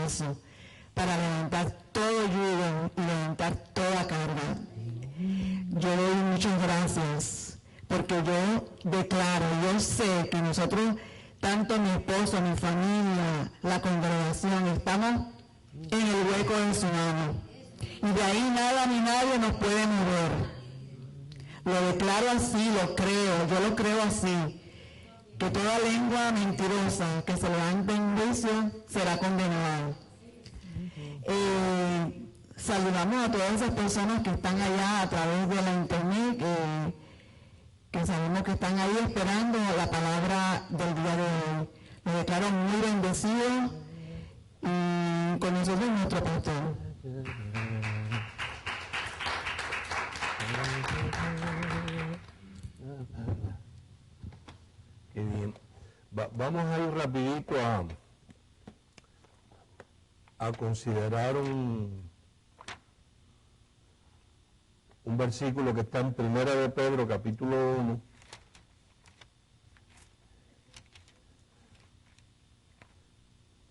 poderoso para levantar todo yugo y levantar toda carga. Yo doy muchas gracias porque yo declaro, yo sé que nosotros, tanto mi esposo, mi familia, la congregación, estamos en el hueco de su mano. Y de ahí nada ni nadie nos puede mover. Lo declaro así, lo creo, yo lo creo así. Que toda lengua mentirosa que se levante en juicio será condenada. Saludamos a todas esas personas que están allá a través de la internet, que sabemos que están ahí esperando la palabra del día de hoy. Los declaro muy bendecidos y con nosotros nuestro pastor. Qué bien. Vamos a ir rapidito a considerar un versículo que está en Primera de Pedro, capítulo 1.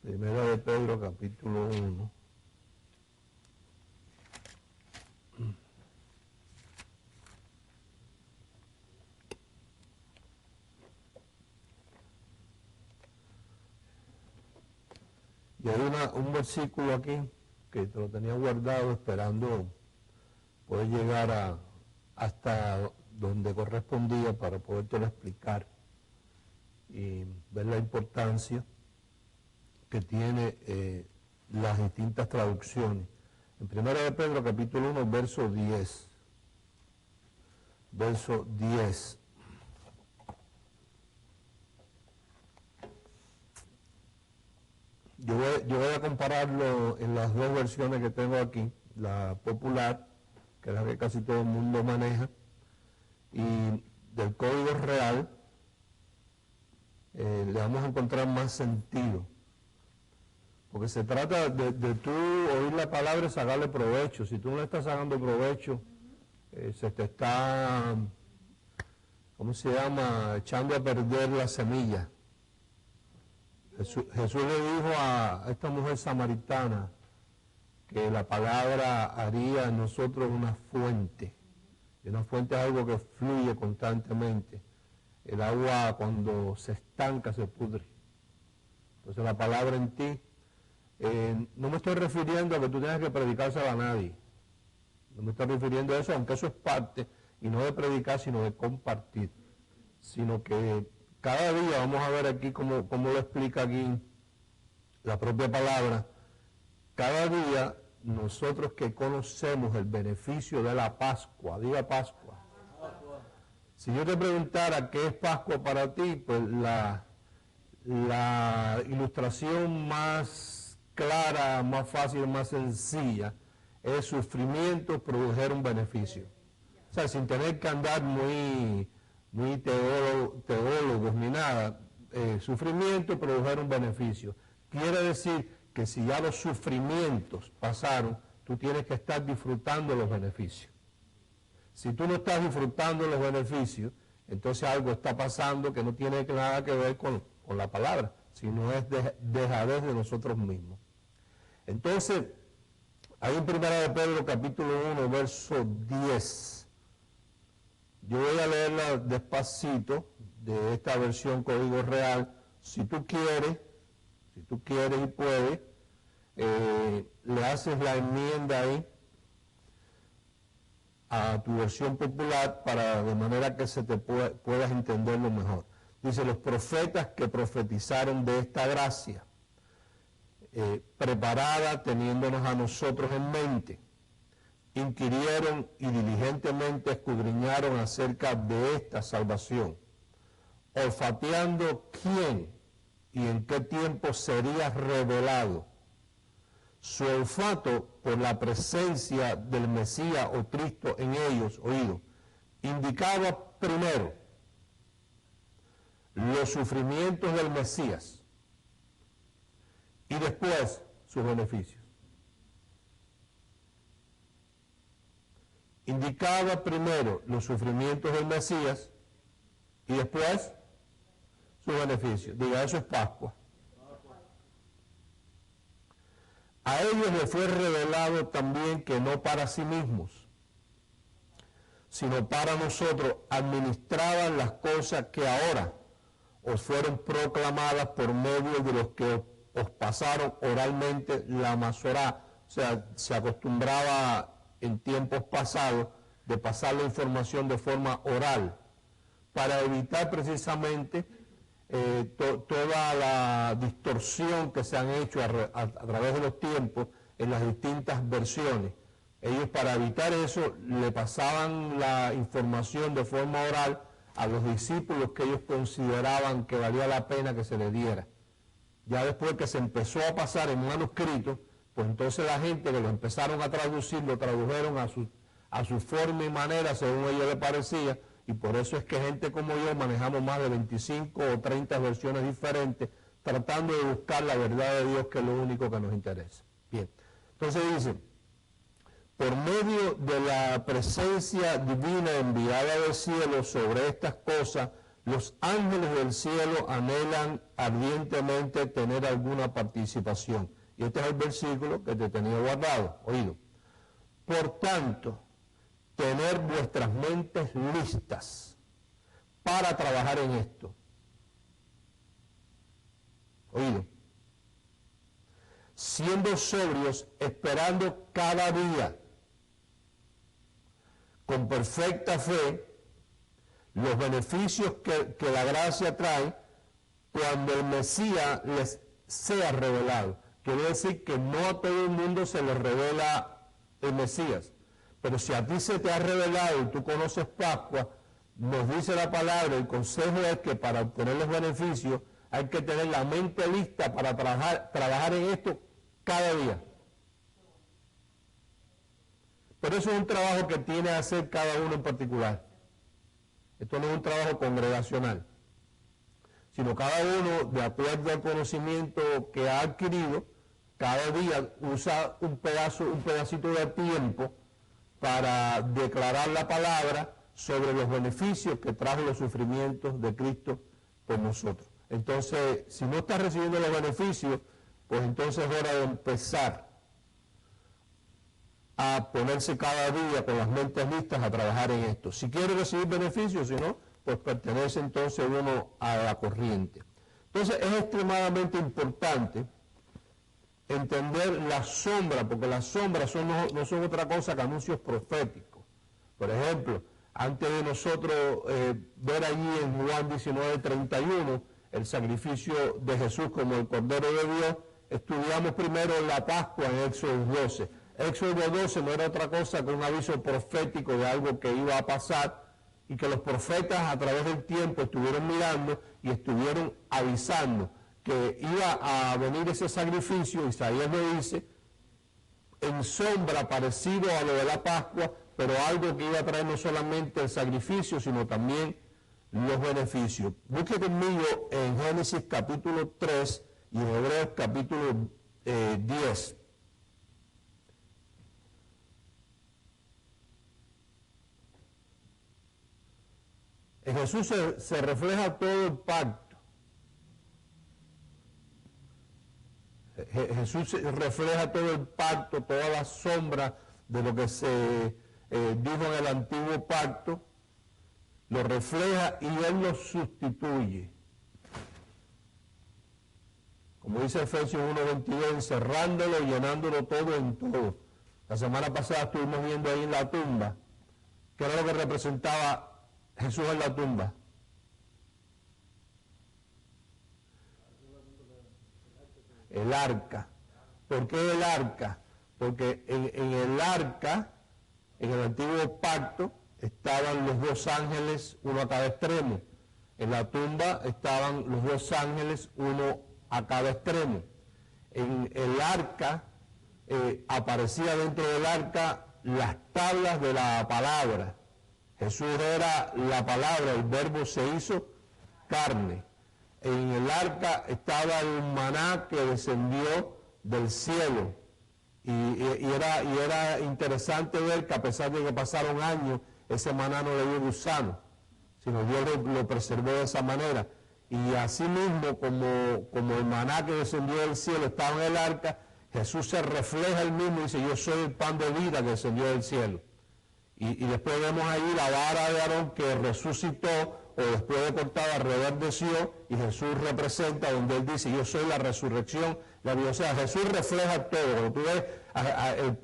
Primera de Pedro, capítulo 1. Y hay un versículo aquí que te lo tenía guardado esperando poder llegar hasta donde correspondía para podértelo explicar y ver la importancia que tiene las distintas traducciones. En 1 de Pedro, capítulo 1, verso 10. Verso 10. Yo voy a compararlo en las dos versiones que tengo aquí, la popular, que es la que casi todo el mundo maneja, y del Código Real, le vamos a encontrar más sentido. Porque se trata de tú oír la palabra y sacarle provecho. Si tú no le estás sacando provecho, se te está, ¿cómo se llama?, echando a perder la semilla. Jesús le dijo a esta mujer samaritana que la palabra haría en nosotros una fuente. Y una fuente es algo que fluye constantemente. El agua cuando se estanca se pudre. Entonces la palabra en ti, no me estoy refiriendo a que tú tengas que predicársela a nadie. No me estoy refiriendo a eso, aunque eso es parte, y no de predicar, sino de compartir. Sino que cada día, vamos a ver aquí cómo lo explica aquí la propia palabra, cada día nosotros que conocemos el beneficio de la Pascua, diga Pascua. Si yo te preguntara qué es Pascua para ti, pues la ilustración más clara, más fácil, más sencilla, es sufrimiento produjeron un beneficio. O sea, sin tener que andar muy teólogos ni nada, sufrimiento produjeron un beneficio. Quiere decir que si ya los sufrimientos pasaron, tú tienes que estar disfrutando los beneficios. Si tú no estás disfrutando los beneficios, entonces algo está pasando que no tiene nada que ver con la palabra, sino es dejadez de nosotros mismos. Entonces, hay en 1 de Pedro capítulo 1, verso 10. Yo voy a leerla despacito de esta versión Código Real. Si tú quieres y puedes, le haces la enmienda ahí a tu versión popular de manera que se te puedas entenderlo mejor. Dice, los profetas que profetizaron de esta gracia, preparada teniéndonos a nosotros en mente, inquirieron y diligentemente escudriñaron acerca de esta salvación, olfateando quién y en qué tiempo sería revelado. Su olfato por la presencia del Mesías o Cristo en ellos, oído, indicaba primero los sufrimientos del Mesías y después sus beneficios. Indicaba primero los sufrimientos del Mesías y después sus beneficios. Diga, eso es Pascua. A ellos les fue revelado también que no para sí mismos, sino para nosotros administraban las cosas que ahora os fueron proclamadas por medio de los que os pasaron oralmente la Masorá. O sea, se acostumbraba en tiempos pasados de pasar la información de forma oral, para evitar precisamente toda la distorsión que se han hecho a través de los tiempos en las distintas versiones. Ellos, para evitar eso, le pasaban la información de forma oral a los discípulos que ellos consideraban que valía la pena que se le diera. Ya después que se empezó a pasar en manuscrito, pues entonces la gente que lo empezaron a traducir, lo tradujeron a su forma y manera según a ellos les parecía, y por eso es que gente como yo manejamos más de 25 o 30 versiones diferentes, tratando de buscar la verdad de Dios, que es lo único que nos interesa. Bien, entonces dice, por medio de la presencia divina enviada del cielo sobre estas cosas, los ángeles del cielo anhelan ardientemente tener alguna participación. Y este es el versículo que te tenía guardado, oído. Por tanto, tener vuestras mentes listas para trabajar en esto. Oído. Siendo sobrios, esperando cada día, con perfecta fe, los beneficios que la gracia trae cuando el Mesías les sea revelado. Quiere decir que no a todo el mundo se les revela el Mesías. Pero si a ti se te ha revelado y tú conoces Pascua, nos dice la palabra, el consejo es que para obtener los beneficios hay que tener la mente lista para trabajar en esto cada día. Pero eso es un trabajo que tiene que hacer cada uno en particular. Esto no es un trabajo congregacional, sino cada uno, de acuerdo al conocimiento que ha adquirido, cada día usa un pedacito de tiempo para declarar la palabra sobre los beneficios que trajo los sufrimientos de Cristo por nosotros. Entonces, si no estás recibiendo los beneficios, pues entonces es hora de empezar a ponerse cada día con las mentes listas a trabajar en esto. Si quiere recibir beneficios, si no, pues pertenece entonces uno a la corriente. Entonces es extremadamente importante entender la sombra, porque las sombras no son otra cosa que anuncios proféticos. Por ejemplo, antes de nosotros ver allí en Juan 19:31 el sacrificio de Jesús como el Cordero de Dios, estudiamos primero la Pascua en Éxodo 12. Éxodo 12 no era otra cosa que un aviso profético de algo que iba a pasar, y que los profetas a través del tiempo estuvieron mirando y estuvieron avisando que iba a venir ese sacrificio. Isaías lo dice, en sombra parecido a lo de la Pascua, pero algo que iba a traer no solamente el sacrificio, sino también los beneficios. Busque conmigo en Génesis capítulo 3 y en Hebreos capítulo 10. En Jesús se refleja todo el pacto. Jesús refleja todo el pacto, toda la sombra de lo que se dijo en el antiguo pacto, lo refleja y Él lo sustituye. Como dice Efesios 1:22, encerrándolo y llenándolo todo en todo. La semana pasada estuvimos viendo ahí en la tumba, que era lo que representaba Jesús en la tumba. El arca. ¿Por qué el arca? Porque en el arca, en el antiguo pacto, estaban los dos ángeles, uno a cada extremo. En la tumba estaban los dos ángeles, uno a cada extremo. En el arca, aparecía dentro del arca las tablas de la palabra. Jesús era la palabra, el verbo se hizo carne. En el arca estaba el maná que descendió del cielo. Y era interesante ver que a pesar de que pasaron años, ese maná no le dio gusano, sino Dios lo preservó de esa manera. Y así mismo, como el maná que descendió del cielo estaba en el arca, Jesús se refleja él mismo y dice, yo soy el pan de vida que descendió del cielo. Y después vemos ahí la vara de Aarón que resucitó, o después de cortada reverdeció, y Jesús representa donde él dice, yo soy la resurrección, la vida. O sea, Jesús refleja todo. Cuando tú ves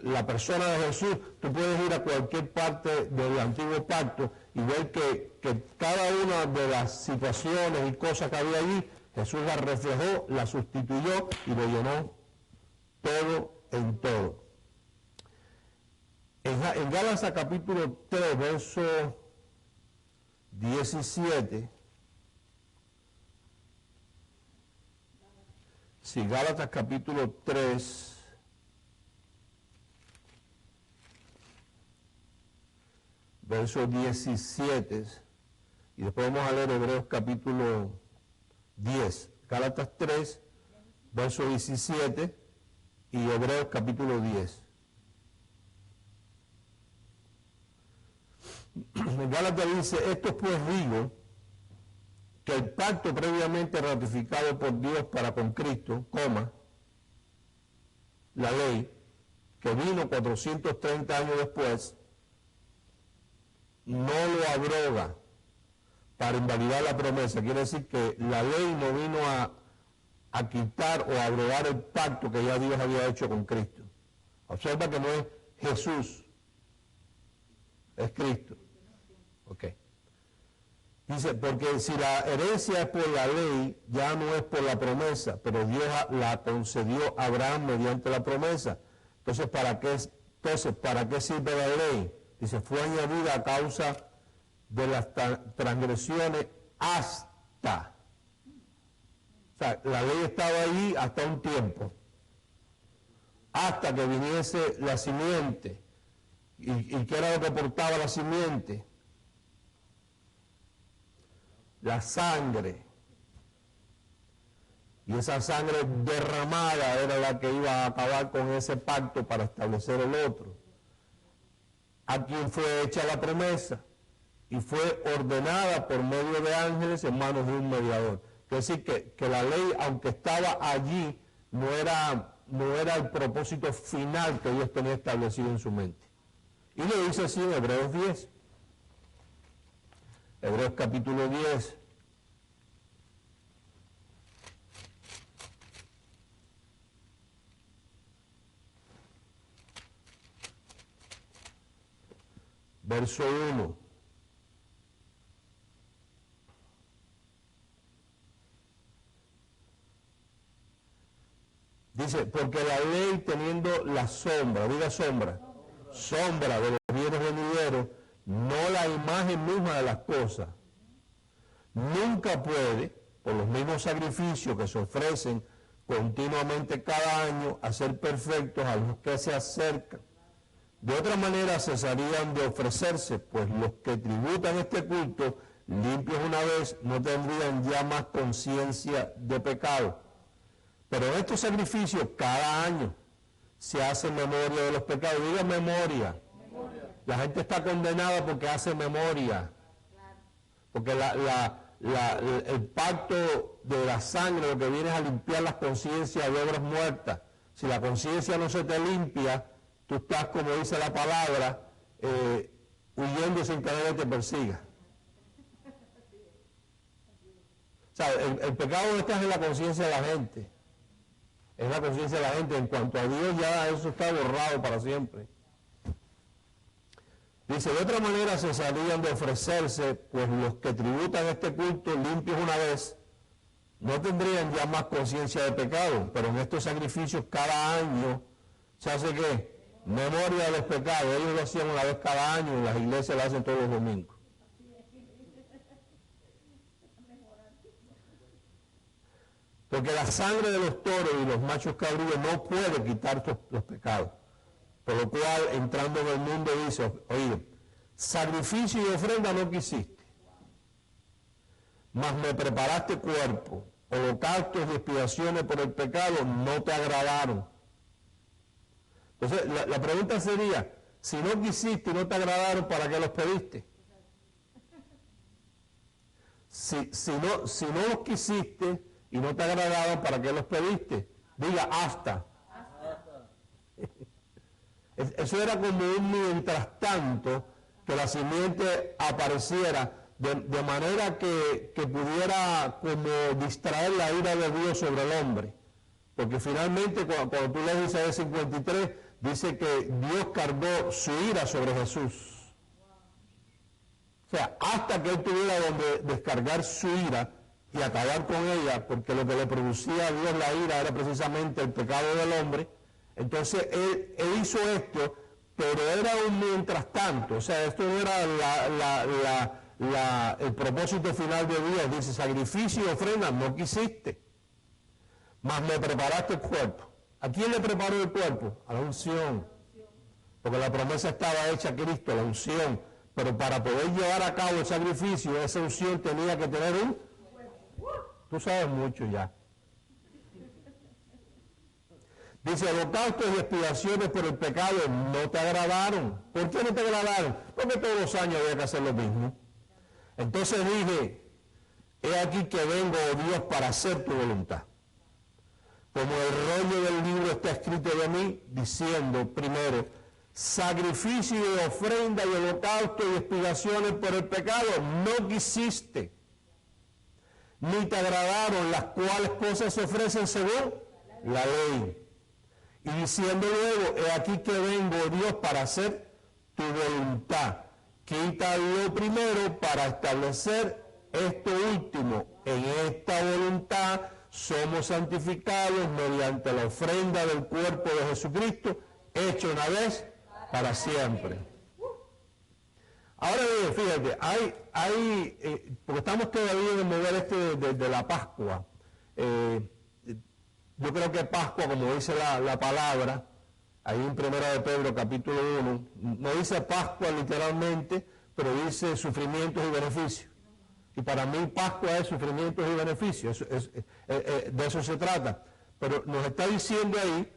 la persona de Jesús, tú puedes ir a cualquier parte del antiguo pacto y ver que cada una de las situaciones y cosas que había allí, Jesús la reflejó, la sustituyó y lo llenó todo en todo. En Gálatas capítulo 3, verso 17, si Gálatas capítulo 3, verso 17, y después vamos a leer Hebreos capítulo 10, Gálatas 3, verso 17, y Hebreos capítulo 10. En Gálatas dice, esto pues digo, que el pacto previamente ratificado por Dios para con Cristo, la ley, que vino 430 años después, no lo abroga para invalidar la promesa. Quiere decir que la ley no vino a quitar o a abrogar el pacto que ya Dios había hecho con Cristo. Observa que no es Jesús, es Cristo. Ok. Dice, porque si la herencia es por la ley, ya no es por la promesa, pero Dios la concedió a Abraham mediante la promesa. Entonces, ¿para qué sirve la ley? Dice, fue añadida a causa de las transgresiones hasta. O sea, la ley estaba allí hasta un tiempo, hasta que viniese la simiente. ¿Y qué era lo que portaba la simiente? La sangre. Y esa sangre derramada era la que iba a acabar con ese pacto para establecer el otro. A quien fue hecha la promesa y fue ordenada por medio de ángeles en manos de un mediador. Es decir, que la ley, aunque estaba allí, no era el propósito final que Dios tenía establecido en su mente. Y lo dice así en Hebreos 10. Hebreos capítulo 10. Verso 1. Dice, porque la ley teniendo la sombra, diga sombra, sombra de los bienes venideros, no la imagen misma de las cosas, nunca puede, por los mismos sacrificios que se ofrecen continuamente cada año, hacer perfectos a los que se acercan. De otra manera cesarían de ofrecerse, pues los que tributan este culto, limpios una vez, no tendrían ya más conciencia de pecado. Pero en estos sacrificios, cada año, se hace memoria de los pecados. Diga memoria. La gente está condenada porque hace memoria. Porque el pacto de la sangre lo que viene es a limpiar las conciencias de obras muertas. Si la conciencia no se te limpia, tú estás, como dice la palabra, huyendo sin que nadie te persiga. O sea, el pecado no está en la conciencia de la gente. Es la conciencia de la gente. En cuanto a Dios, ya eso está borrado para siempre. Dice, de otra manera cesarían de ofrecerse, pues los que tributan este culto limpios una vez, no tendrían ya más conciencia de pecado, pero en estos sacrificios cada año se hace ¿qué? Memoria de los pecados. Ellos lo hacían una vez cada año y las iglesias lo hacen todos los domingos. Porque la sangre de los toros y los machos cabríos no puede quitar los pecados. Por lo cual, entrando en el mundo, dice, oye, sacrificio y ofrenda no quisiste, mas me preparaste cuerpo, holocaustos y expiaciones por el pecado no te agradaron. Entonces, la pregunta sería, si no quisiste y no te agradaron, ¿para qué los pediste? Si no los quisiste y no te agradaron, ¿para qué los pediste? Diga hasta. Eso era como un mientras tanto que la simiente apareciera de manera que pudiera como distraer la ira de Dios sobre el hombre. Porque finalmente cuando tú lees Isaías 53, dice que Dios cargó su ira sobre Jesús. O sea, hasta que él tuviera donde descargar su ira y acabar con ella, porque lo que le producía a Dios la ira era precisamente el pecado del hombre. Entonces él hizo esto, pero era un mientras tanto. O sea, esto no era el propósito final de Dios. Dice, sacrificio y ofrenda no quisiste, mas me preparaste el cuerpo. ¿A quién le preparó el cuerpo? A la unción. Porque la promesa estaba hecha a Cristo, la unción. Pero para poder llevar a cabo el sacrificio, esa unción tenía que tener un... Tú sabes mucho ya. Dice, holocaustos y expiaciones por el pecado no te agradaron. ¿Por qué no te agradaron? Porque todos los años había que hacer lo mismo. Entonces dije, he aquí que vengo, oh Dios, para hacer tu voluntad. Como el rollo del libro está escrito de mí, diciendo, primero, sacrificio y ofrenda y holocausto y expiaciones por el pecado no quisiste, ni te agradaron, las cuales cosas se ofrecen según la ley. Y diciendo luego, he aquí que vengo, oh Dios, para hacer tu voluntad. Quita lo primero para establecer esto último. En esta voluntad somos santificados mediante la ofrenda del cuerpo de Jesucristo, hecho una vez para siempre. Ahora bien, fíjate, porque estamos todavía en el mover de la Pascua. Yo creo que Pascua, como dice la palabra, ahí en 1 de Pedro capítulo 1, no dice Pascua literalmente, pero dice sufrimientos y beneficios. Y para mí Pascua es sufrimientos y beneficios, de eso se trata. Pero nos está diciendo ahí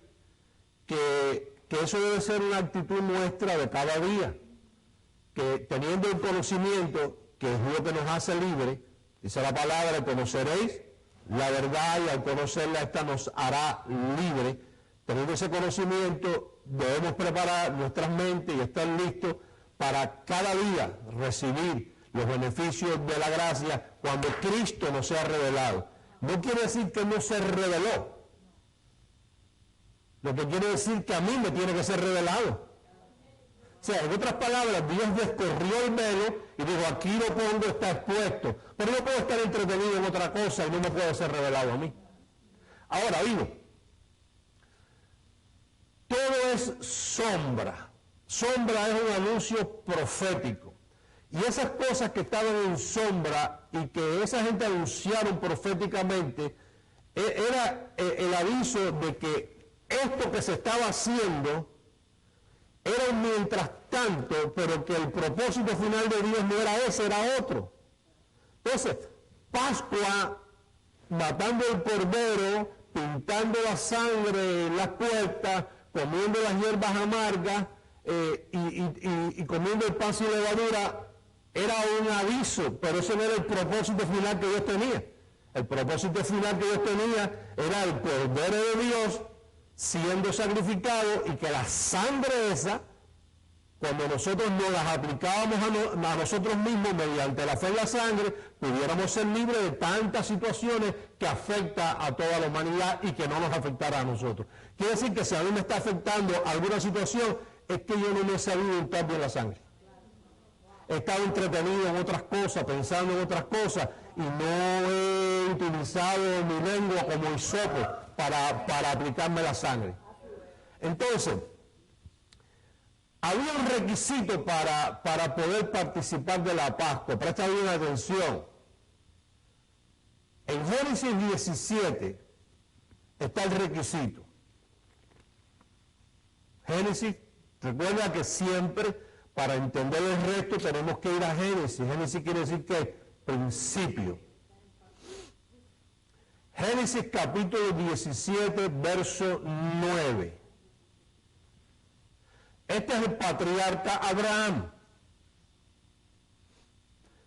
que eso debe ser una actitud nuestra de cada día, que teniendo el conocimiento, que es lo que nos hace libres, dice la palabra, conoceréis la verdad y al conocerla esta nos hará libre. Teniendo ese conocimiento, debemos preparar nuestras mentes y estar listos para cada día recibir los beneficios de la gracia cuando Cristo nos sea revelado. No quiere decir que no se reveló. Lo que quiere decir que a mí me tiene que ser revelado. O sea, en otras palabras, Dios descorrió el velo y dijo, aquí lo pongo, está expuesto. Pero no puedo estar entretenido en otra cosa y no me puede ser revelado a mí. Ahora, digo, todo es sombra. Sombra es un anuncio profético. Y esas cosas que estaban en sombra y que esa gente anunciaron proféticamente, era el aviso de que esto que se estaba haciendo era un mientras tanto, pero que el propósito final de Dios no era ese, era otro. Entonces, Pascua, matando el cordero, pintando la sangre en las puertas, comiendo las hierbas amargas y comiendo el pan sin levadura, era un aviso, pero ese no era el propósito final que Dios tenía. El propósito final que Dios tenía era el cordero de Dios siendo sacrificado y que la sangre esa, cuando nosotros nos las aplicábamos a nosotros mismos mediante la fe en la sangre, pudiéramos ser libres de tantas situaciones que afecta a toda la humanidad y que no nos afectará a nosotros. Quiere decir que si a mí me está afectando alguna situación, es que yo no me he sabido untar bien la sangre. He estado entretenido en otras cosas, pensando en otras cosas, y no he utilizado mi lengua como hisopo para aplicarme la sangre. Entonces, había un requisito para poder participar de la Pascua. Presta bien atención. En Génesis 17 está el requisito. Génesis, recuerda que siempre para entender el resto tenemos que ir a Génesis. Génesis quiere decir que principio. Génesis capítulo 17, verso 9. Este es el patriarca Abraham.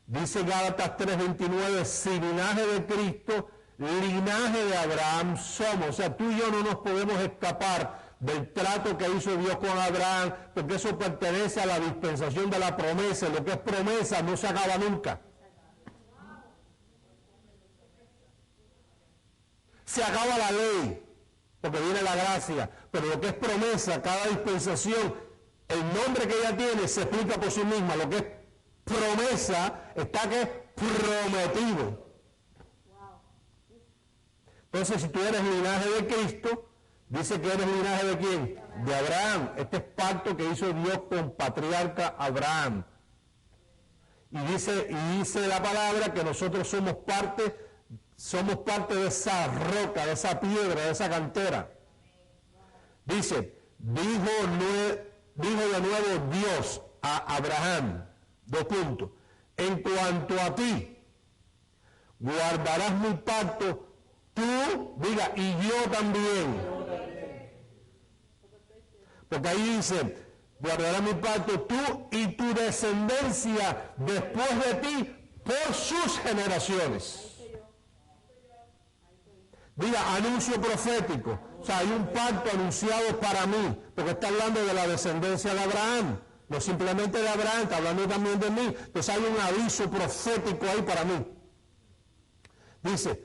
Dice Gálatas 3:29, si linaje de Cristo, linaje de Abraham somos. O sea, tú y yo no nos podemos escapar del trato que hizo Dios con Abraham, porque eso pertenece a la dispensación de la promesa. Lo que es promesa no se acaba nunca. Se acaba la ley, porque viene la gracia, pero lo que es promesa, cada dispensación, el nombre que ella tiene se explica por sí misma. Lo que es promesa está que es prometido. Entonces, si tú eres linaje de Cristo, dice que eres linaje de ¿quién? De Abraham. Este es pacto que hizo Dios con patriarca Abraham. Y dice la palabra que nosotros somos parte de esa roca, de esa piedra, de esa cantera. Dice, dijo de nuevo Dios a Abraham, 2 puntos, en cuanto a ti, guardarás mi pacto, tú, diga, y yo también. Porque ahí dice, guardarás mi pacto, tú y tu descendencia después de ti por sus generaciones. Diga, anuncio profético. O sea, hay un pacto anunciado para mí, porque está hablando de la descendencia de Abraham. No simplemente de Abraham, está hablando también de mí. Entonces hay un aviso profético ahí para mí. Dice,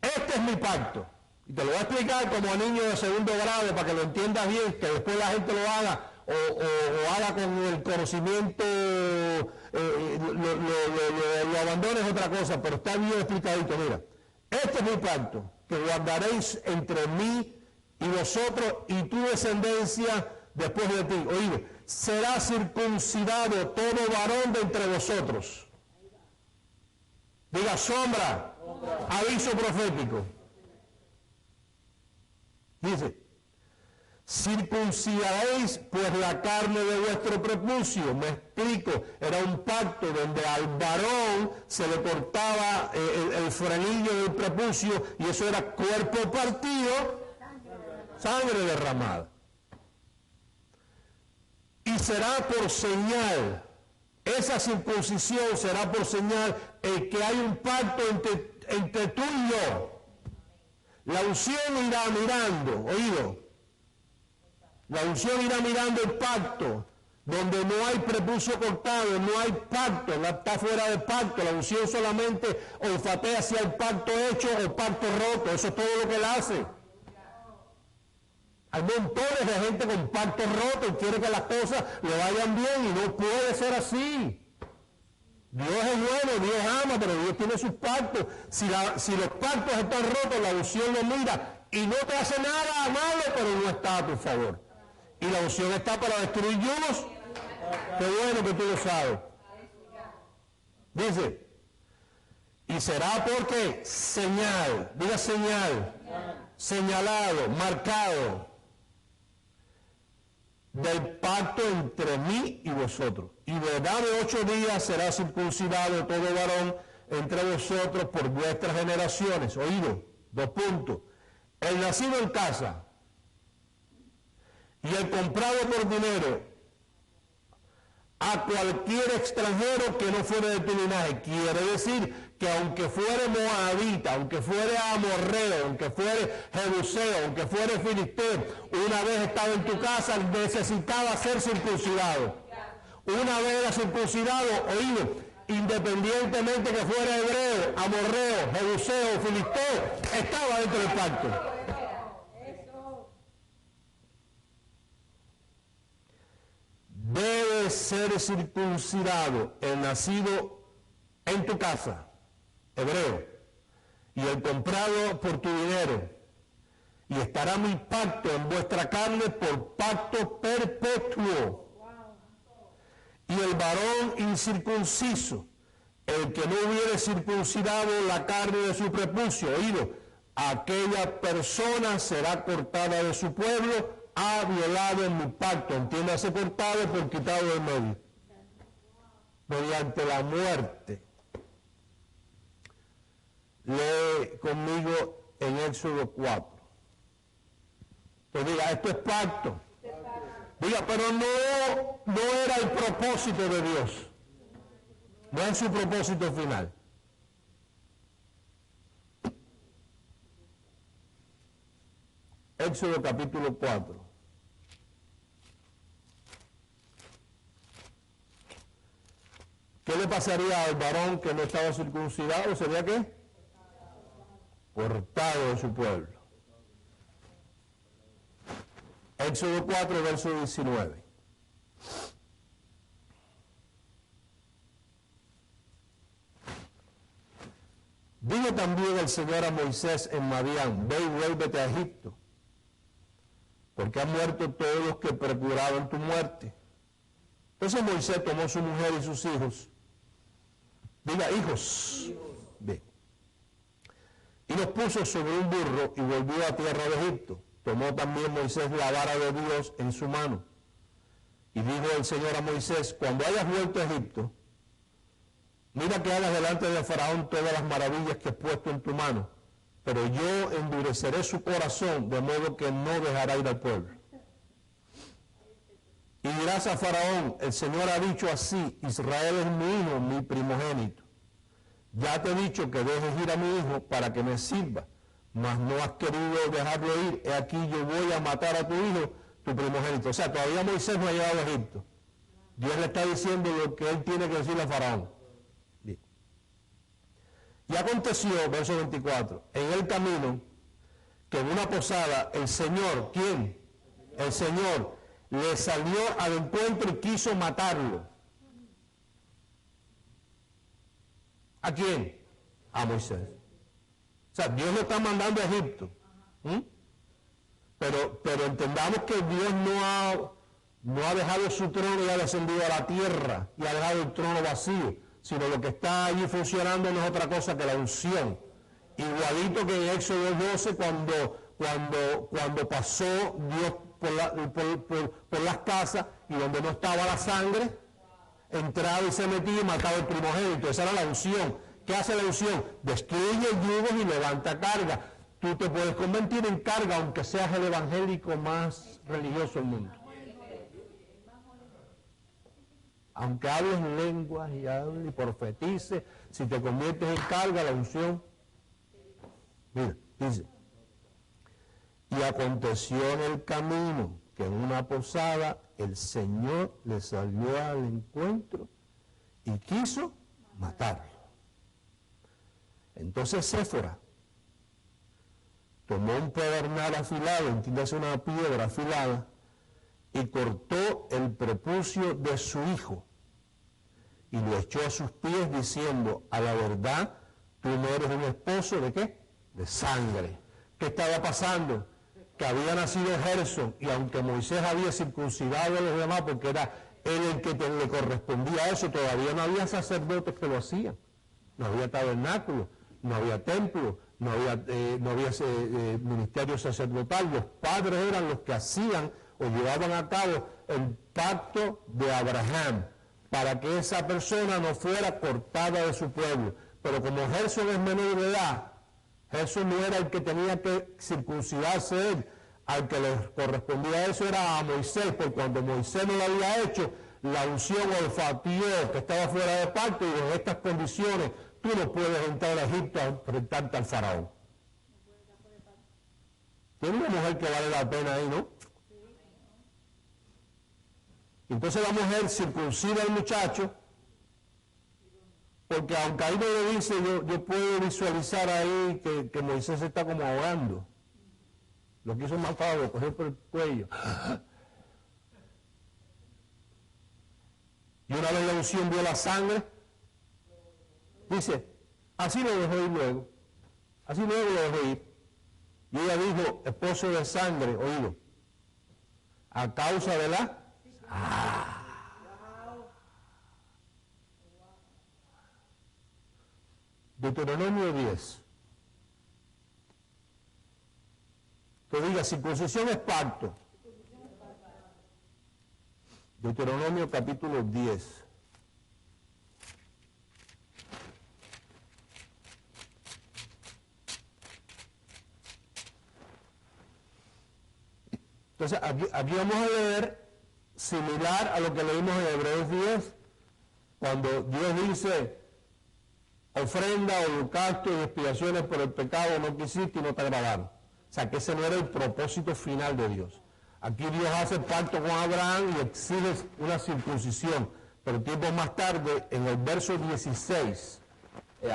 este es mi pacto. Y te lo voy a explicar como a niño de segundo grado para que lo entiendas bien, que después la gente lo haga o haga con el conocimiento, lo abandone es otra cosa, pero está bien explicadito. Mira, este es mi pacto, que guardaréis entre mí y vosotros y tu descendencia después de ti. Oído, será circuncidado todo varón de entre vosotros. Diga, sombra, aviso profético. Dice, circuncidaréis pues la carne de vuestro prepucio. Me explico, era un pacto donde al varón se le cortaba el frenillo del prepucio y eso era cuerpo partido, sangre derramada. Y será por señal, esa circuncisión será por señal el que hay un pacto entre tú y yo. La unción irá mirando, oído, la unción irá mirando el pacto, donde no hay prepucio cortado, no hay pacto, está fuera de pacto, la unción solamente olfatea si hay pacto hecho o pacto roto, eso es todo lo que él hace. Hay montones de gente con pacto roto y quiere que las cosas le vayan bien y no puede ser así. Dios es bueno, Dios ama, pero Dios tiene sus pactos. Si los pactos están rotos, la unción lo mira y no te hace nada malo, pero no está a tu favor. Y la unción está para destruir yugos. Qué bueno que tú lo sabes. Dice, y será porque señal, diga señal, señalado, marcado, del pacto entre mí y vosotros. Y verdad de 8 días será circuncidado todo varón entre vosotros por vuestras generaciones. Oído, 2 puntos. El nacido en casa y el comprado por dinero a cualquier extranjero que no fuere de tu linaje. Quiere decir que aunque fuere moabita, aunque fuere amorreo, aunque fuere jebuseo, aunque fuere filisteo, una vez estaba en tu casa, necesitaba ser circuncidado. Una vez era circuncidado, oído, independientemente que fuera hebreo, amorreo, jebuseo, filisteo, estaba dentro del pacto. Debe ser circuncidado el nacido en tu casa, hebreo, y el comprado por tu dinero, y estará mi pacto en vuestra carne por pacto perpetuo. Y el varón incircunciso, el que no hubiere circuncidado la carne de su prepucio, oído, aquella persona será cortada de su pueblo, ha violado en mi pacto, entiéndase cortado por quitado del medio, mediante la muerte. Lee conmigo en Éxodo 4. Entonces diga, esto es pacto. Diga, pero no era el propósito de Dios. No es su propósito final. Éxodo capítulo 4. ¿Qué le pasaría al varón que no estaba circuncidado? ¿Sería qué? Cortado de su pueblo. Éxodo 4, verso 19. Dijo también el Señor a Moisés en Madián: ve y vuélvete a Egipto, porque han muerto todos los que procuraban tu muerte. Entonces Moisés tomó su mujer y sus hijos, diga hijos, ve, y los puso sobre un burro y volvió a tierra de Egipto. Tomó también Moisés la vara de Dios en su mano. Y dijo el Señor a Moisés: cuando hayas vuelto a Egipto, mira que hagas delante de Faraón todas las maravillas que he puesto en tu mano, pero yo endureceré su corazón, de modo que no dejará ir al pueblo. Y dirás a Faraón: el Señor ha dicho así, Israel es mi hijo, mi primogénito. Ya te he dicho que dejes ir a mi hijo para que me sirva, mas no has querido dejarlo ir. He aquí yo voy a matar a tu hijo, tu primogénito. O sea, todavía Moisés no ha llegado a Egipto. Dios le está diciendo lo que él tiene que decirle a Faraón. Bien. Y aconteció, verso 24, en el camino, que en una posada el Señor, ¿quién? El Señor le salió al encuentro y quiso matarlo. ¿A quién? A Moisés. O sea, Dios lo está mandando a Egipto. Pero entendamos que Dios no ha dejado su trono y ha descendido a la tierra y ha dejado el trono vacío, sino lo que está allí funcionando no es otra cosa que la unción. Igualito que en Éxodo 12, cuando pasó Dios por las casas y donde no estaba la sangre, entraba y se metía y mataba el primogénito. Esa era la unción. ¿Qué hace la unción? Destruye yugos y levanta carga. Tú te puedes convertir en carga aunque seas el evangélico más religioso del mundo. Aunque hables lenguas y profetices, si te conviertes en carga, la unción. Mira, dice: y aconteció en el camino que en una posada el Señor le salió al encuentro y quiso matarlo. Entonces Séfora tomó un pedernal afilado, entiéndase una piedra afilada, y cortó el prepucio de su hijo y lo echó a sus pies diciendo: a la verdad, tú no eres un esposo ¿de qué? De sangre. ¿Qué estaba pasando? Que había nacido Gersón, y aunque Moisés había circuncidado a los demás porque era él el que le correspondía a eso, todavía no había sacerdotes que lo hacían. No había tabernáculo, no había templo, no había ministerio sacerdotal. Los padres eran los que hacían o llevaban a cabo el pacto de Abraham para que esa persona no fuera cortada de su pueblo. Pero como Gersón es menor de edad, Gersón no era el que tenía que circuncidarse él. Al que le correspondía eso era a Moisés, porque cuando Moisés no lo había hecho, la unción olfateó que estaba fuera de pacto, y en estas condiciones tú no puedes entrar a Egipto a enfrentarte al faraón. Tiene una mujer que vale la pena ahí, ¿no? Entonces la mujer circuncida al muchacho, porque aunque ahí no le dice, yo puedo visualizar ahí que Moisés se está como ahogando. Lo que hizo más fácil, lo cogió por el cuello. Y una vez la unción vio la sangre, dice, así lo dejó ir luego. Así luego lo dejó ir. Y ella dijo, esposo de sangre, oído, a causa de la... Deuteronomio 10. Que diga, circuncisión es pacto. Deuteronomio capítulo 10. Entonces, aquí vamos a leer similar a lo que leímos en Hebreos 10, cuando Dios dice, ofrenda, holocausto y expiaciones por el pecado no quisiste y no te agradaron. O sea, que ese no era el propósito final de Dios. Aquí Dios hace pacto con Abraham y exige una circuncisión Pero tiempo más tarde, en el verso 16,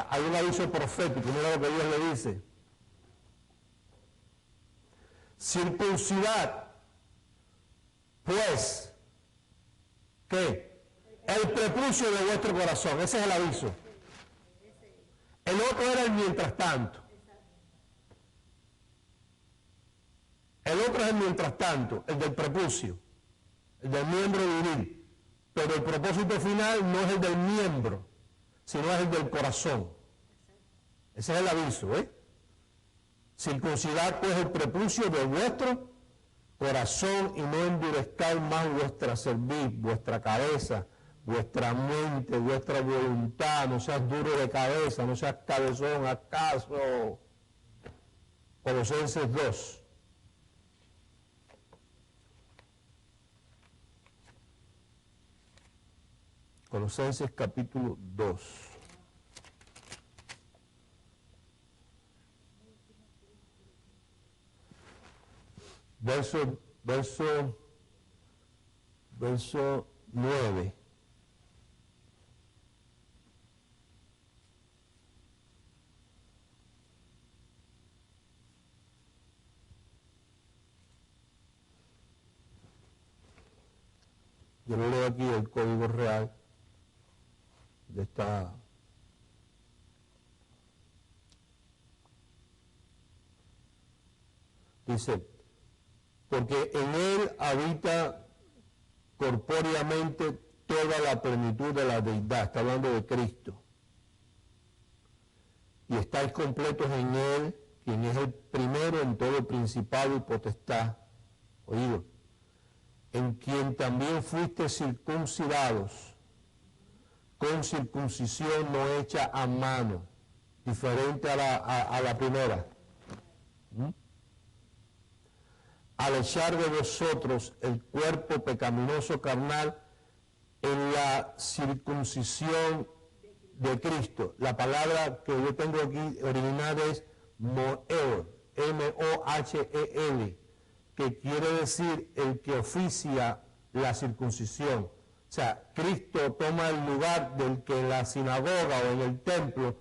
hay un aviso profético, mira lo que Dios le dice. Circuncidad, pues, ¿qué? El prepucio de vuestro corazón, ese es el aviso. El otro era el mientras tanto. El otro es el mientras tanto, el del prepucio, el del miembro viril. Pero el propósito final no es el del miembro, sino es el del corazón. Ese es el aviso, ¿eh? Circuncidad pues el prepucio de vuestro corazón y no endurezcáis más vuestra cerviz, vuestra cabeza, vuestra mente, vuestra voluntad. No seas duro de cabeza, no seas cabezón, acaso. Colosenses 2. Colosenses capítulo 2. Verso 9. Yo lo leo aquí el código real de esta. Dice, porque en él habita corpóreamente toda la plenitud de la deidad, está hablando de Cristo. Y estáis completos en él, quien es el primero en todo principado y potestad. Oído, en quien también fuiste circuncidados, con circuncisión no hecha a mano, diferente a la primera. Al echar de vosotros el cuerpo pecaminoso carnal en la circuncisión de Cristo. La palabra que yo tengo aquí original es Mohel, M-O-H-E-L, que quiere decir el que oficia la circuncisión. O sea, Cristo toma el lugar del que en la sinagoga o en el templo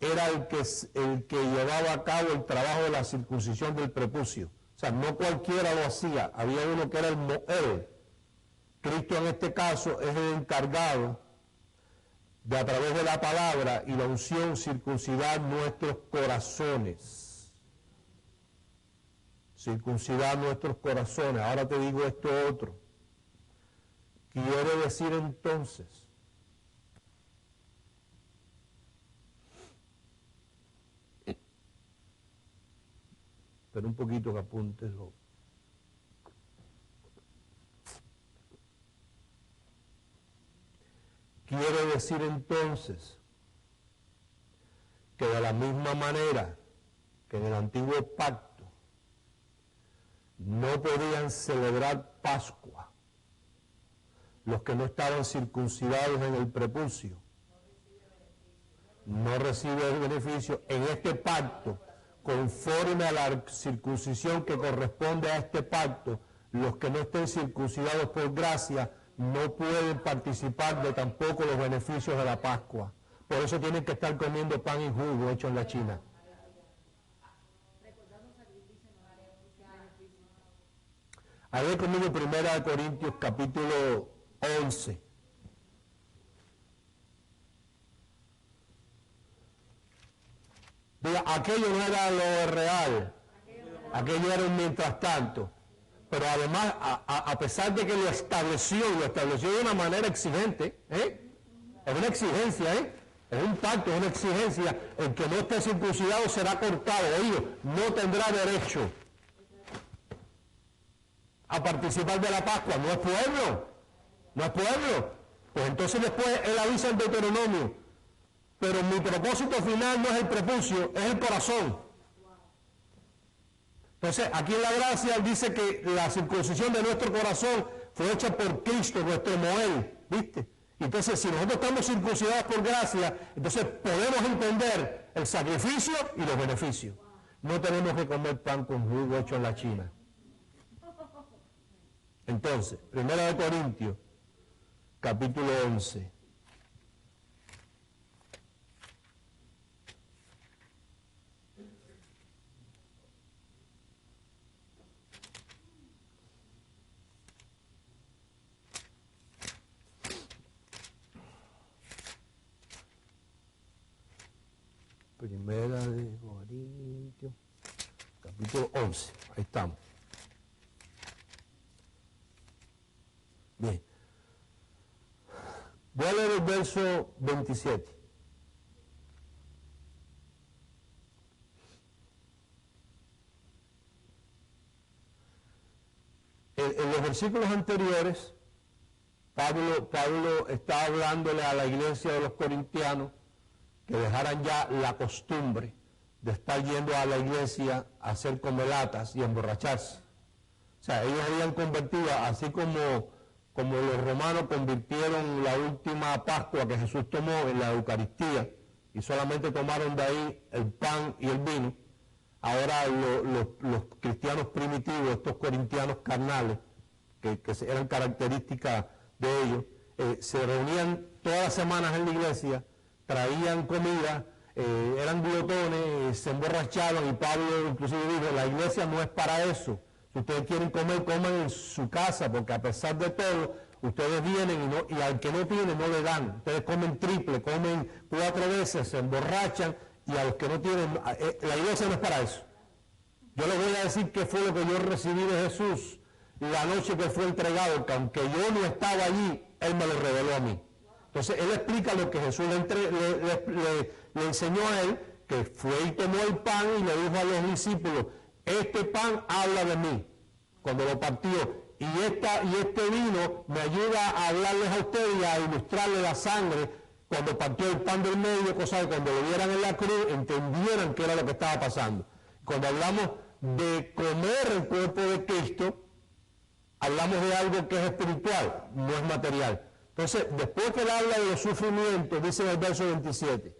era el que llevaba a cabo el trabajo de la circuncisión del prepucio. O sea, no cualquiera lo hacía, había uno que era el Mohel. Cristo en este caso es el encargado de, a través de la palabra y la unción, circuncidar nuestros corazones. Circuncidar nuestros corazones. Ahora te digo esto otro. Quiere decir entonces pero un poquito que apúntelo. Quiere decir entonces que de la misma manera que en el antiguo pacto no podían celebrar Pascua los que no estaban circuncidados en el prepucio, no reciben beneficio en este pacto. Conforme a la circuncisión que corresponde a este pacto, los que no estén circuncidados por gracia no pueden participar de tampoco los beneficios de la Pascua. Por eso tienen que estar comiendo pan y jugo hecho en la China. A ver conmigo 1 Corintios capítulo 11. Diga, aquello no era lo real, aquello era un mientras tanto. Pero además, a pesar de que lo estableció de una manera exigente, es una exigencia, es un pacto, es una exigencia. El que no esté circuncidado será cortado, no tendrá derecho a participar de la Pascua. No es pueblo, no es pueblo. Pues entonces después él avisa en Deuteronomio, pero mi propósito final no es el prepucio, es el corazón. Entonces, aquí en la gracia dice que la circuncisión de nuestro corazón fue hecha por Cristo, nuestro Mohel, ¿viste? Entonces, si nosotros estamos circuncidados por gracia, entonces podemos entender el sacrificio y los beneficios. No tenemos que comer pan con jugo hecho en la China. Entonces, 1 Corintios, capítulo 11. Primera de Corintios, capítulo 11, ahí estamos. Bien. Voy a leer el verso 27. En los versículos anteriores, Pablo está hablándole a la iglesia de los corintianos que dejaran ya la costumbre de estar yendo a la iglesia a hacer comelatas y emborracharse. O sea, ellos habían convertido, así como los romanos convirtieron la última Pascua que Jesús tomó en la Eucaristía y solamente tomaron de ahí el pan y el vino. Ahora los cristianos primitivos, estos corintianos carnales, que eran características de ellos, se reunían todas las semanas en la iglesia, traían comida, eran glotones, se emborrachaban, y Pablo inclusive dijo, la iglesia no es para eso. Si ustedes quieren comer, coman en su casa, porque a pesar de todo, ustedes vienen y al que no tiene no le dan. Ustedes comen triple, comen 4 veces, se emborrachan, y a los que no tienen, la iglesia no es para eso. Yo les voy a decir qué fue lo que yo recibí de Jesús la noche que fue entregado, que aunque yo no estaba allí, Él me lo reveló a mí. Entonces, Él explica lo que Jesús le enseñó a Él, que fue y tomó el pan y le dijo a los discípulos, este pan habla de mí, cuando lo partió, y este vino me ayuda a hablarles a ustedes y a ilustrarles la sangre, cuando partió el pan del medio, cosa que cuando lo vieran en la cruz, entendieran qué era lo que estaba pasando. Cuando hablamos de comer el cuerpo de Cristo, hablamos de algo que es espiritual, no es material. Entonces, después que él habla de los sufrimientos, dice en el verso 27,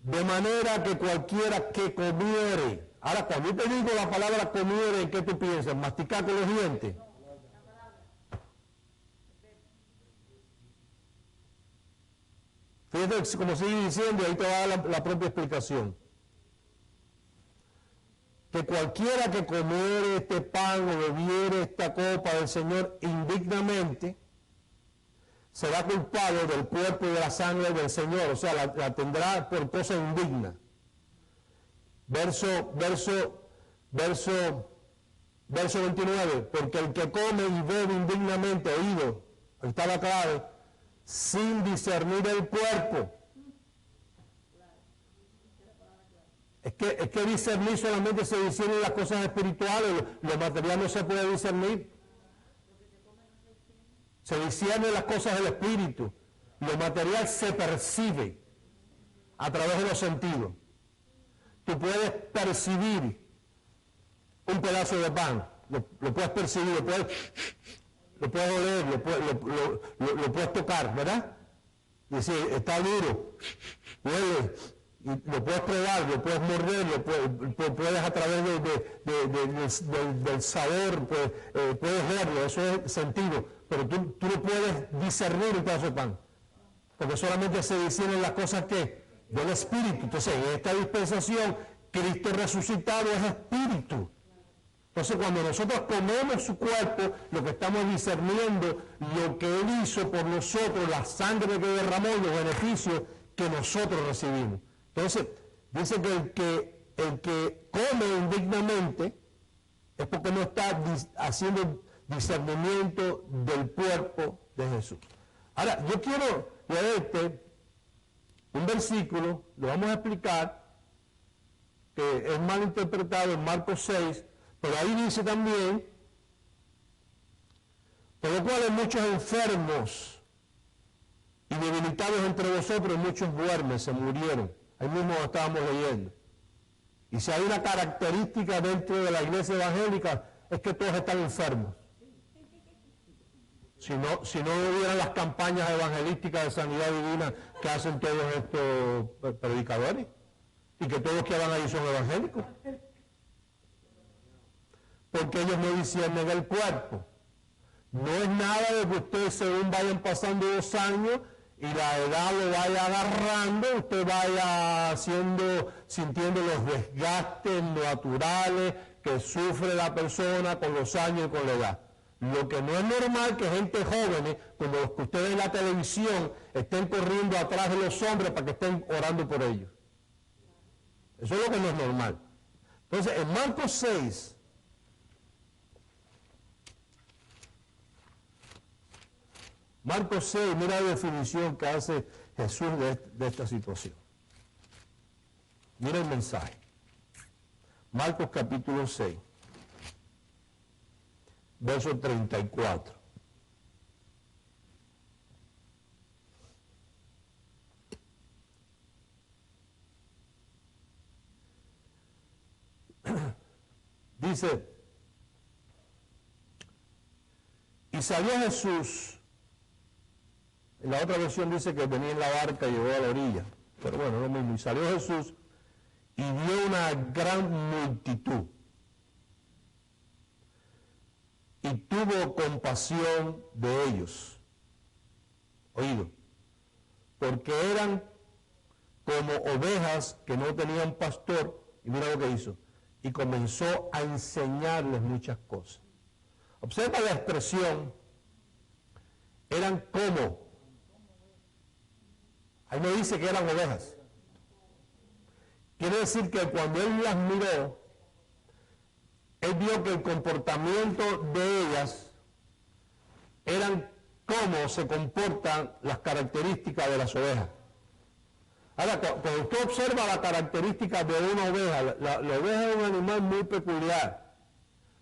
de manera que cualquiera que comiere. Ahora, cuando yo te digo la palabra comiere, ¿qué tú piensas? ¿Masticar con los dientes? Fíjate como sigue diciendo, y ahí te va a dar la propia explicación. Que cualquiera que comiere este pan o bebiere esta copa del Señor indignamente, será culpable del cuerpo y de la sangre del Señor, o sea, la tendrá por cosa indigna. Verso 29, porque el que come y bebe indignamente, oído, ahí está la clave, sin discernir el cuerpo. Es que discernir solamente se discierne las cosas espirituales, lo material no se puede discernir. Se discierne las cosas del espíritu, lo material se percibe a través de los sentidos. Tú puedes percibir un pedazo de pan, lo puedes percibir, lo puedes oler, lo puedes tocar, ¿verdad? Y decir, está duro, huele, y lo puedes probar, lo puedes morder, puedes a través del sabor, puedes verlo, eso es sentido, pero tú no puedes discernir un pedazo de pan, porque solamente se disciernen las cosas que del espíritu. Entonces, en esta dispensación, Cristo resucitado es espíritu. Entonces, cuando nosotros comemos su cuerpo, lo que estamos discerniendo, lo que Él hizo por nosotros, la sangre que derramó y los beneficios que nosotros recibimos. Entonces, dice que el que come indignamente es porque no está haciendo discernimiento del cuerpo de Jesús. Ahora, yo quiero leerte un versículo, lo vamos a explicar, que es mal interpretado en Marcos 6, pero ahí dice también, por lo cual hay muchos enfermos y debilitados entre vosotros, muchos duermen, se murieron. Ahí mismo lo estábamos leyendo. Y si hay una característica dentro de la iglesia evangélica, es que todos están enfermos. Si no hubieran las campañas evangelísticas de sanidad divina que hacen todos estos predicadores, y que todos los que van ahí son evangélicos. Porque ellos no disciernen el cuerpo. No es nada de que usted, según vayan pasando los años y la edad lo vaya agarrando, usted vaya sintiendo los desgastes naturales que sufre la persona con los años y con la edad. Lo que no es normal que gente joven, como los que ustedes en la televisión, estén corriendo atrás de los hombres para que estén orando por ellos. Eso es lo que no es normal. Entonces, en Marcos 6, mira la definición que hace Jesús de esta situación. Mira el mensaje. Marcos capítulo 6, verso 34. Dice, y salió Jesús. En la otra versión dice que venía en la barca y llegó a la orilla. Pero bueno, lo mismo. Y salió Jesús y vio una gran multitud. Y tuvo compasión de ellos. Oído. Porque eran como ovejas que no tenían pastor. Y mira lo que hizo. Y comenzó a enseñarles muchas cosas. Observa la expresión. Eran como. Ahí no dice que eran ovejas. Quiere decir que cuando él las miró, él vio que el comportamiento de ellas eran cómo se comportan las características de las ovejas. Ahora, cuando usted observa la característica de una oveja, la oveja es un animal muy peculiar.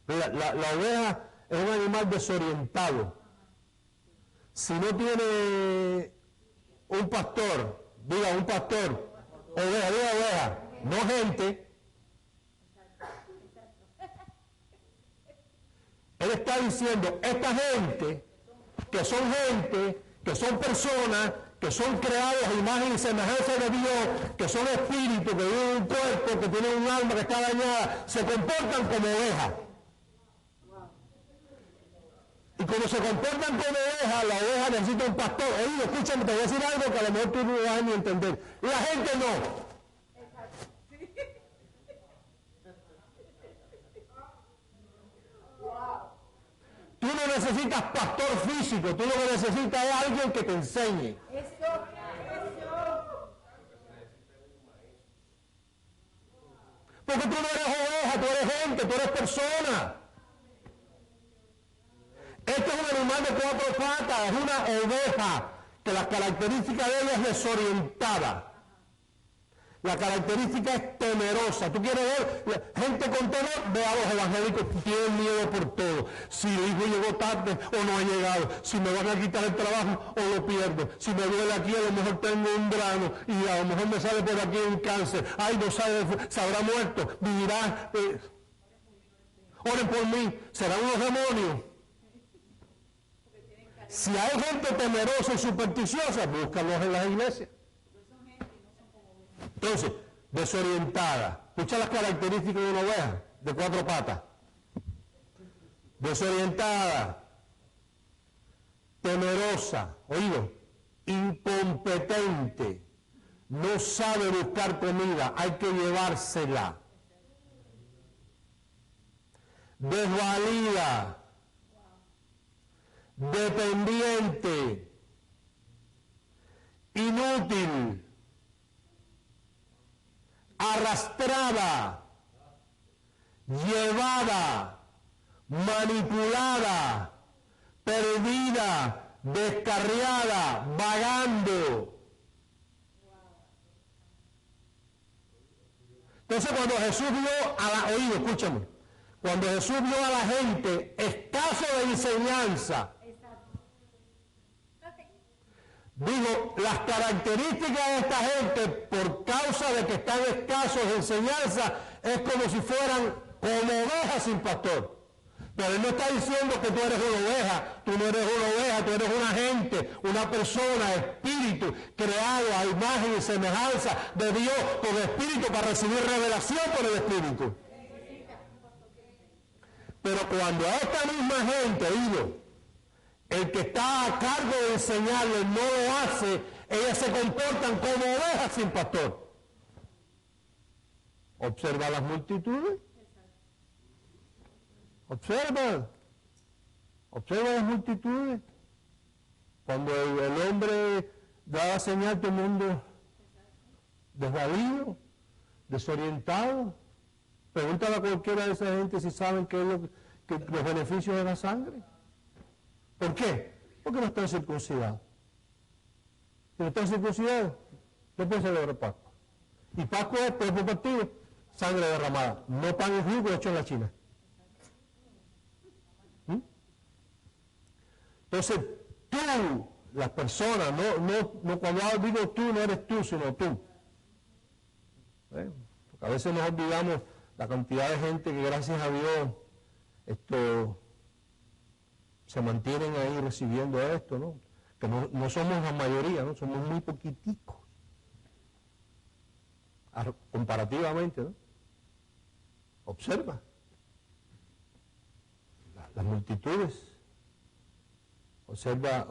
La oveja es un animal desorientado. Si no tiene un pastor, diga oveja, no gente. Él está diciendo, esta gente, que son personas, que son creados a imagen y semejanza de Dios, que son espíritus, que viven en un cuerpo, que tienen un alma que está dañada, se comportan como ovejas. Y como se comportan como ovejas, la oveja necesita un pastor. Oye, escúchame, te voy a decir algo que a lo mejor tú no vas a ni entender. La gente no. Tú no necesitas pastor físico, tú lo que necesitas es alguien que te enseñe. Porque tú no eres oveja, tú eres gente, tú eres persona. Este es un animal de 4 patas, es una oveja, que la característica de ella es desorientada. La característica es temerosa. Tú quieres ver gente con temor, ve a los evangélicos que tienen miedo por todo. Si el hijo llegó tarde o no ha llegado, si me van a quitar el trabajo o lo pierdo, si me duele aquí a lo mejor tengo un grano y a lo mejor me sale por aquí un cáncer, ay no sabe, se habrá muerto, vivirá, oren por mí, serán unos demonios. Si hay gente temerosa y supersticiosa, búscalos en las iglesias. Entonces, desorientada. Escucha las características de una oveja de 4 patas. Desorientada, temerosa, oído, incompetente, no sabe buscar comida, hay que llevársela. Desvalida, dependiente, inútil, arrastrada, llevada, manipulada, perdida, descarriada, vagando. Entonces cuando Jesús vio a la, oído, escúchame, cuando Jesús vio a la gente escaso de enseñanza, digo, las características de esta gente, por causa de que están escasos de enseñanza, es como si fueran como ovejas sin pastor. Pero él no está diciendo que tú eres una oveja, tú no eres una oveja, tú eres una gente, una persona, espíritu, creado a imagen y semejanza de Dios, con espíritu para recibir revelación por el espíritu. Pero cuando a esta misma gente, oído, el que está a cargo de enseñarle no lo hace, ellas se comportan como ovejas sin pastor. Observa las multitudes. Observa las multitudes. Cuando el hombre da la señal, todo el mundo desvalido, desorientado. Pregúntale a cualquiera de esa gente si saben qué es los beneficios de la sangre. ¿Por qué? Porque no están circuncidados. Si no están circuncidados, no pueden celebrar Pascua. Y Pascua es, por partido, sangre derramada, no pan y jugo hecho en la China. Entonces, tú, las personas, no cuando digo tú, no eres tú, sino tú. Porque a veces nos olvidamos la cantidad de gente que gracias a Dios se mantienen ahí recibiendo esto, ¿no? Que no somos la mayoría, ¿no? Somos muy poquiticos. Comparativamente, ¿no? Observa las multitudes. Observa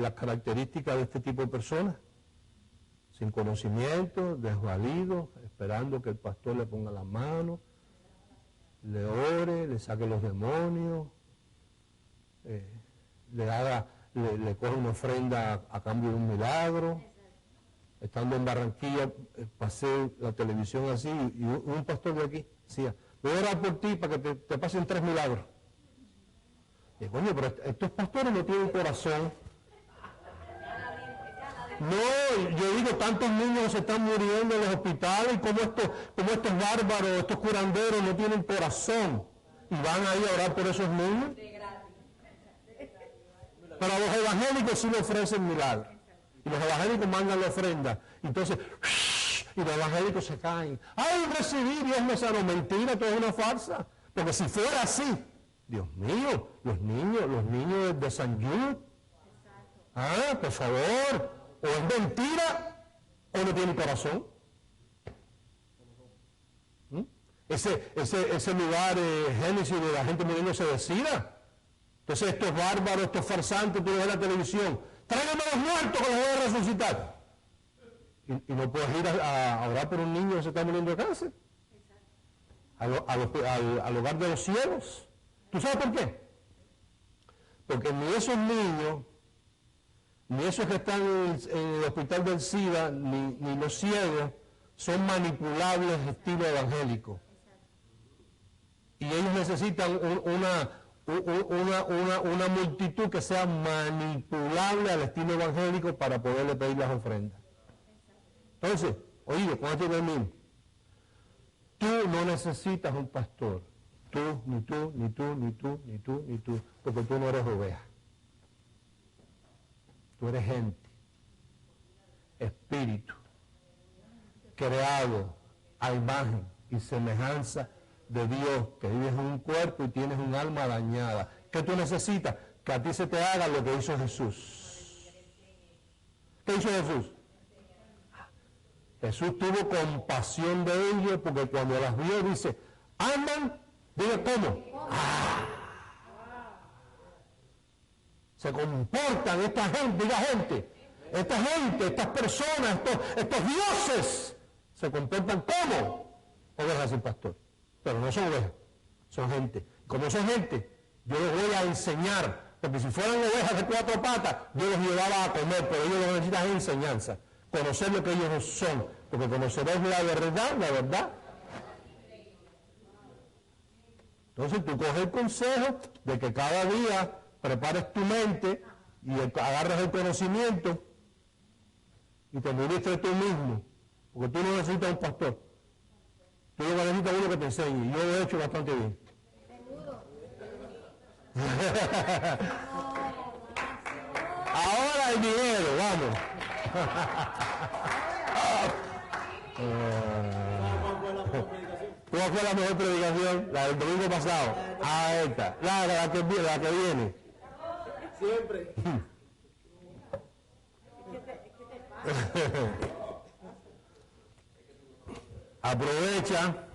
las características de este tipo de personas, sin conocimiento, desvalidos, esperando que el pastor le ponga la mano, le ore, le saque los demonios, le coge una ofrenda a cambio de un milagro. Estando en Barranquilla, pasé la televisión así y un pastor de aquí decía, voy a orar por ti para que te pasen 3 milagros. Digo, oye, pero estos pastores no tienen corazón. No, yo digo, tantos niños se están muriendo en los hospitales y como estos bárbaros, estos curanderos no tienen corazón y van ahí a orar por esos niños. Pero a los evangélicos sí le ofrecen milagros. Y los evangélicos mandan la ofrenda. Entonces, y los evangélicos se caen. ¡Ay, recibí! Dios me sanó. Mentira, todo es una farsa. Porque si fuera así, Dios mío, los niños de San Jude. Ah, por favor. O es mentira o no tiene corazón. Ese lugar Génesis de la gente muriéndose de sida. Entonces estos bárbaros, estos farsantes, tú ves en la televisión, tráigame a los muertos que los voy a resucitar. Y no puedes ir a orar por un niño que se está muriendo de cáncer. Al hogar de los ciegos. ¿Tú sabes por qué? Porque ni esos niños, ni esos que están en el hospital del SIDA, ni los ciegos, son manipulables estilo evangélico. Y ellos necesitan una multitud que sea manipulable al estilo evangélico para poderle pedir las ofrendas. Entonces, oye, con esto termino. Tú no necesitas un pastor. Tú, ni tú, ni tú, ni tú, ni tú, ni tú, porque tú no eres oveja. Tú eres gente, espíritu, creado a imagen y semejanza de Dios, que vives en un cuerpo y tienes un alma dañada. ¿Qué tú necesitas? Que a ti se te haga lo que hizo Jesús. ¿Qué hizo Jesús? Jesús tuvo compasión de ellos porque cuando las vio dice, andan, diga cómo. Se comportan esta gente, diga gente, estas personas, estos dioses, se comportan como ovejas sin pastor. Pero no son ovejas, son gente. Como son gente, yo les voy a enseñar, porque si fueran ovejas de 4 patas, yo los llevaba a comer, pero ellos lo que necesitan es enseñanza, conocer lo que ellos son, porque conocerás la verdad. Entonces tú coges el consejo de que cada día prepares tu mente y agarres el conocimiento y te ministres tú mismo, porque tú no necesitas un pastor. Tú lo que necesitas uno que te enseñe, y yo lo he hecho bastante bien. Ahora el dinero, vamos. ¿Cuál fue la mejor predicación? La del domingo pasado. Esta. La que viene. Siempre. Aprovecha.